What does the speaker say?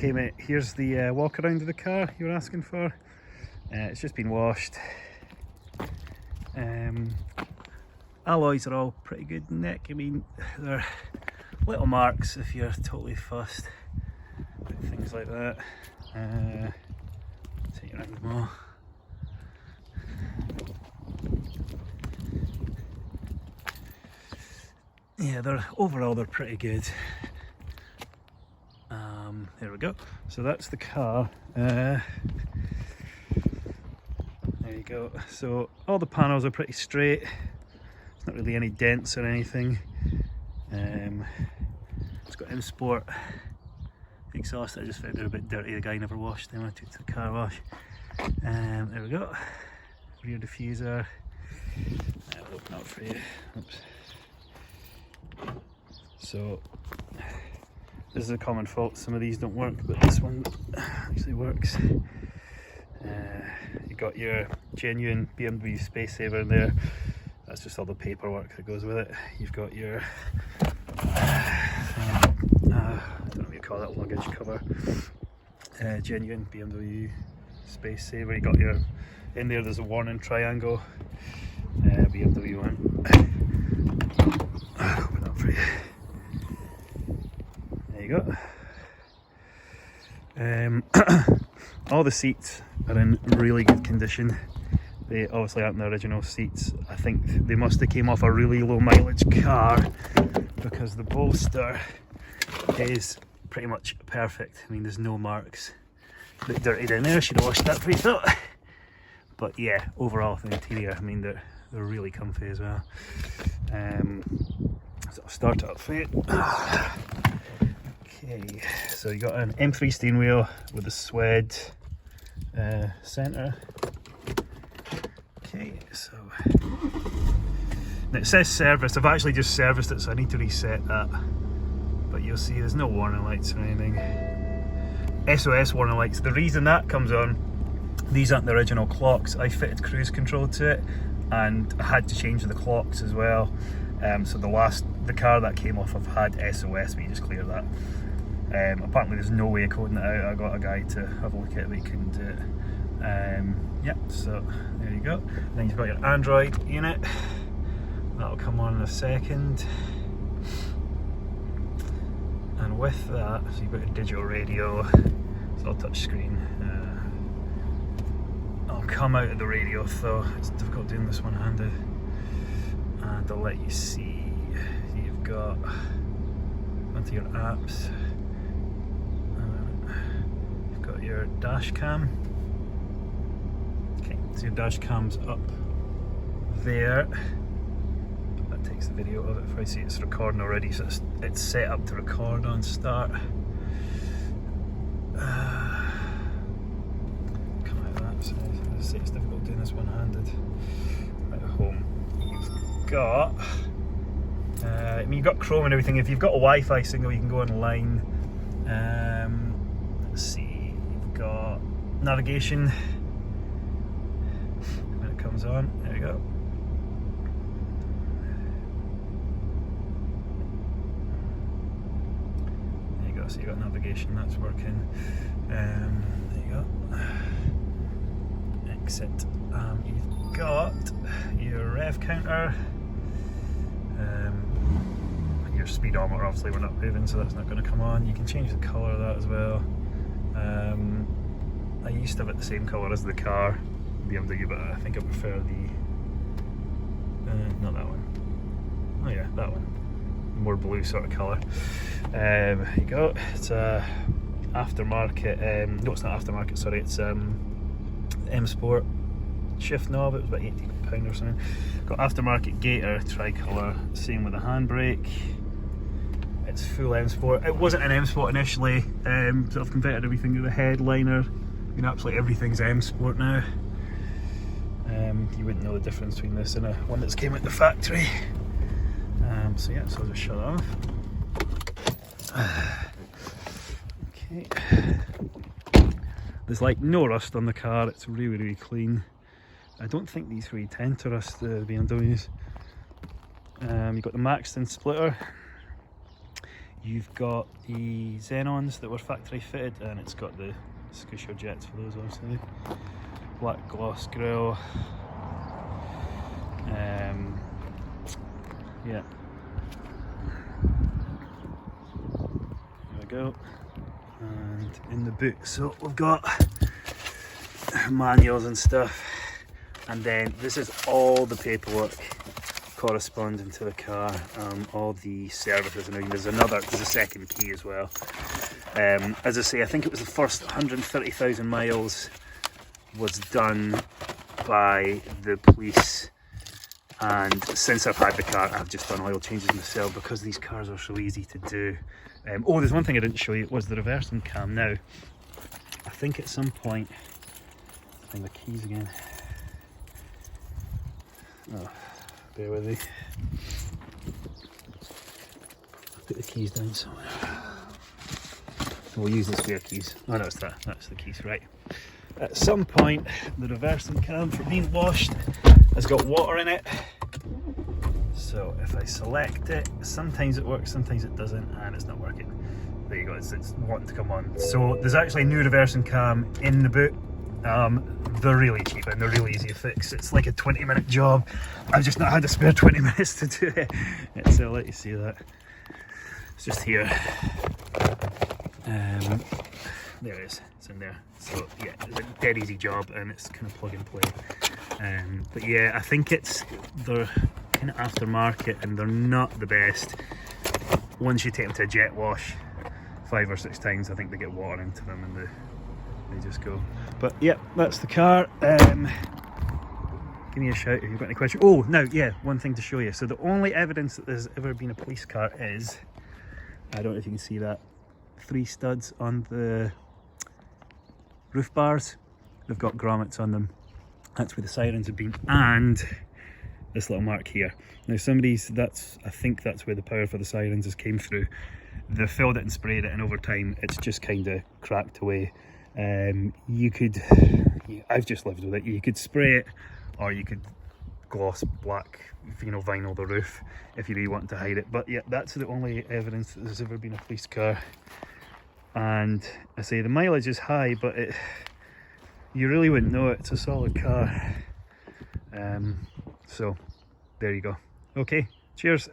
Okay mate, here's the walk around of the car you were asking for. It's just been washed. Alloys are all pretty good in neck. I mean, they're little marks if you're totally fussed with things like that. Take you around them all. Yeah, overall they're pretty good. There we go. So that's the car. There you go. So all the panels are pretty straight. There's not really any dents or anything. It's got M Sport exhaust. I just found they're a bit dirty. The guy never washed them. I took to the car wash. There we go. Rear diffuser. I'll open up for you. Oops. So this is a common fault. Some of these don't work, but this one actually works. You got your genuine BMW Space Saver in there. That's just all the paperwork that goes with it. You've got your I don't know what you call that, luggage cover. Genuine BMW Space Saver. You got your in there. There's a warning triangle. BMW one. I'll open up for you. There you go. All the seats are in really good condition. They obviously aren't the original seats. I think they must have came off a really low mileage car because the bolster is pretty much perfect. I mean, there's no marks. A bit dirty down there, should have washed that for you thought. But yeah, overall the interior, I mean, they're really comfy as well. So I'll start it up for you. Okay, so you got an M3 steering wheel with a Swed centre. Okay, so now it says service. I've actually just serviced it, so I need to reset that. But you'll see there's no warning lights or anything. SOS warning lights. The reason that comes on, these aren't the original clocks. I fitted cruise control to it, and I had to change the clocks as well. So the car that came off, I've had SOS, but you just clear that. Apparently there's no way of coding it out. I got a guy to have a look at it, but he couldn't do it. Yeah, so there you go. Then you've got your Android unit. That'll come on in a second. And with that, so you've got your digital radio. It's all touch screen. I'll come out of the radio, though it's difficult doing this one-handed. And I'll let you see. You've got onto your apps. You've got your dash cam. Okay, so your dash cam's up there. That takes the video of it. If I see it's recording already, so it's set up to record on start. Come out of that. So as I say, it's difficult doing this one-handed. At home, you've got. I mean, you've got Chrome and everything. If you've got a Wi-Fi signal, you can go online. Let's see, you've got navigation. When it comes on, there we go. There you go, so you've got navigation, that's working. There you go. Exit. You've got your rev counter. Your speedometer, obviously we're not moving, so that's not going to come on. You can change the colour of that as well. I used to have it the same colour as the car, BMW, but I think I prefer the not that one. Oh yeah, that one. More blue sort of colour. There you go. It's a aftermarket. No, it's not aftermarket. Sorry, it's M Sport shift knob. It was about £80 or something. Got aftermarket gator tricolour. Same with the handbrake. It's full M Sport. It wasn't an M Sport initially, so I've converted everything to the headliner. You know, absolutely everything's M Sport now. You wouldn't know the difference between this and one that's came out the factory. So yeah, so I'll just shut it off. Okay. There's like no rust on the car. It's really, really clean. I don't think these really tend to rust, the BMWs. You've got the Maxton splitter. You've got the Xenons that were factory fitted, and it's got the Scousher jets for those obviously. Black gloss grille. Yeah. There we go. And in the boot, so we've got manuals and stuff, and then this is all the paperwork corresponding to the car, all the services, and there's a second key as well. As I say, I think it was the first 130,000 miles was done by the police, and since I've had the car I've just done oil changes myself because these cars are so easy to do. Oh, there's one thing I didn't show you, was the reversing cam. Now I think at some point, find the keys again, oh, bear with me, I'll put the keys down somewhere. We'll use the spare keys. Oh no, that's the keys, right. At some point the reversing cam, for being washed, has got water in it. So if I select it, sometimes it works, sometimes it doesn't, and it's not working. There you go, it's wanting to come on. So there's actually a new reversing cam in the boot. They're really cheap and they're really easy to fix. It's like a 20-minute job. I've just not had a spare 20 minutes to do it. So I'll let you see that. It's just here. There it is, it's in there. So yeah, it's a dead easy job and it's kind of plug and play. But yeah, I think they're kind of aftermarket and they're not the best. Once you take them to a jet wash 5 or 6 times, I think they get water into them and they just go. But yeah, that's the car. Give me a shout if you've got any questions. Oh, now, yeah, one thing to show you. So the only evidence that there's ever been a police car is, I don't know if you can see that, 3 studs on the roof bars. They've got grommets on them. That's where the sirens have been, and this little mark here. Now I think that's where the power for the sirens has came through. They filled it and sprayed it, and over time it's just kind of cracked away. I've just lived with it. You could spray it, or you could gloss black, vinyl the roof if you really want to hide it. But yeah, that's the only evidence that there's ever been a police car. And I say the mileage is high, but you really wouldn't know it. It's a solid car. So there you go. Okay, cheers.